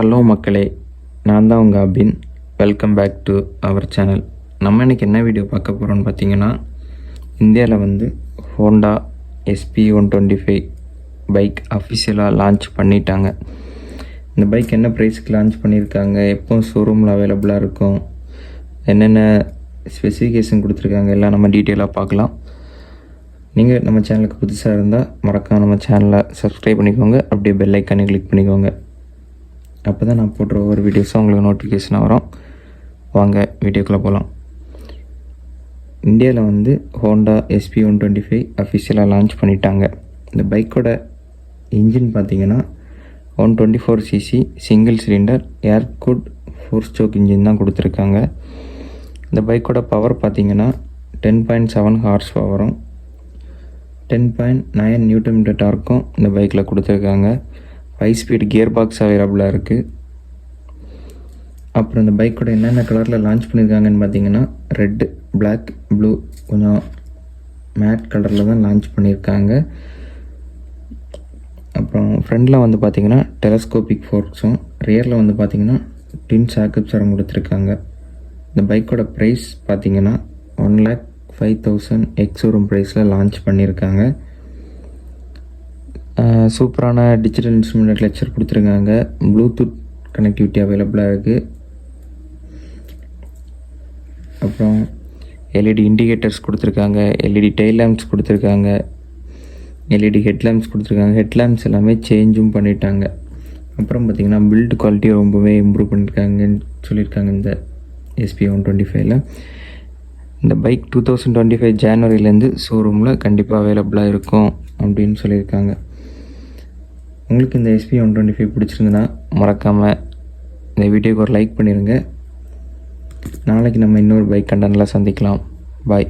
Hello மக்களே, நான் தான் உங்கள் Abin. Welcome back to our channel. நம்ம இன்றைக்கி என்ன வீடியோ பார்க்க போகிறோன்னு பார்த்தீங்கன்னா, இந்தியாவில் ஹோண்டா SP125 பைக் அஃபிஷியலாக லான்ச் பண்ணிட்டாங்க. இந்த பைக் என்ன ப்ரைஸுக்கு லான்ச் பண்ணியிருக்காங்க, எப்போ ஷோரூமில் அவைலபிளாக இருக்கும், என்னென்ன ஸ்பெசிஃபிகேஷன் கொடுத்துருக்காங்க, எல்லாம் நம்ம டீட்டெயிலாக பார்க்கலாம். நீங்கள் நம்ம சேனலுக்கு புதுசாக இருந்தால் மறக்காம நம்ம சேனலை சப்ஸ்கிரைப் பண்ணிக்கோங்க. அப்படியே பெல் ஐக்கானை கிளிக் பண்ணிக்கோங்க. அப்போ தான் நான் போடுற ஒவ்வொரு வீடியோஸும் உங்களுக்கு நோட்டிஃபிகேஷனாக வரும். வாங்க வீடியோக்குள்ளே போகலாம். இந்தியாவில் ஹோண்டா SP125 அஃபிஷியலாக லான்ச் பண்ணிட்டாங்க. இந்த பைக்கோட இன்ஜின் பார்த்திங்கன்னா 124cc சிங்கிள் சிலிண்டர் ஏர் கூல்ட் 4 ஸ்ட்ரோக் இன்ஜின் தான் கொடுத்துருக்காங்க. இந்த பைக்கோட பவர் பார்த்திங்கன்னா 10.7 ஹார்ஸ் பவரும் 10.9 நியூட்டன் மீட்டர் டார்க்கும் இந்த பைக்கில் கொடுத்துருக்காங்க. 5 ஸ்பீட் கியர் பாக்ஸ் அவைலபிளாக இருக்குது. அப்புறம் இந்த பைக்கோட என்னென்ன கலரில் லான்ச் பண்ணியிருக்காங்கன்னு பார்த்தீங்கன்னா, ரெட்டு, பிளாக், ப்ளூ, கொஞ்சம் மேட் கலரில் தான் லான்ச் பண்ணியிருக்காங்க. அப்புறம் ஃப்ரண்டில் பார்த்தீங்கன்னா டெலஸ்கோபிக் ஃபோர்க்ஸும், ரியரில் பார்த்தீங்கன்னா டின் ஷாக்கப் சரம் கொடுத்துருக்காங்க. இந்த பைக்கோட ப்ரைஸ் பார்த்தீங்கன்னா 1,05,000 எக்ஸோரூம் ப்ரைஸில் லான்ச் பண்ணியிருக்காங்க. சூப்பரான டிஜிட்டல் இன்ஸ்ட்ருமெண்ட் கிளச்சர் கொடுத்துருக்காங்க. ப்ளூடூத் கனெக்டிவிட்டி அவைலபிளாக இருக்குது. அப்புறம் எல்இடி இண்டிகேட்டர்ஸ் கொடுத்துருக்காங்க, எல்இடி டெய்ல் லேம்ப்ஸ் கொடுத்துருக்காங்க, எல்இடி ஹெட் லேம்ப்ஸ் கொடுத்துருக்காங்க. ஹெட் லேம்ப்ஸ் எல்லாமே சேஞ்சும் பண்ணிட்டாங்க. அப்புறம் பார்த்திங்கன்னா பில்ட் குவாலிட்டி ரொம்பவே இம்ப்ரூவ் பண்ணியிருக்காங்கன்னு சொல்லியிருக்காங்க இந்த SP125. இந்த பைக் 2025 ஜனவரியிலேருந்து ஷோரூமில் கண்டிப்பாக அவைலபிளாக இருக்கும் அப்படின்னு சொல்லியிருக்காங்க. உங்களுக்கு இந்த SP125 பிடிச்சிருந்துன்னா மறக்காமல் இந்த வீடியோக்கு ஒரு லைக் பண்ணிடுங்க. நாளைக்கு நம்ம இன்னொரு பைக் கண்டென்ட்டில் சந்திக்கலாம். பாய்.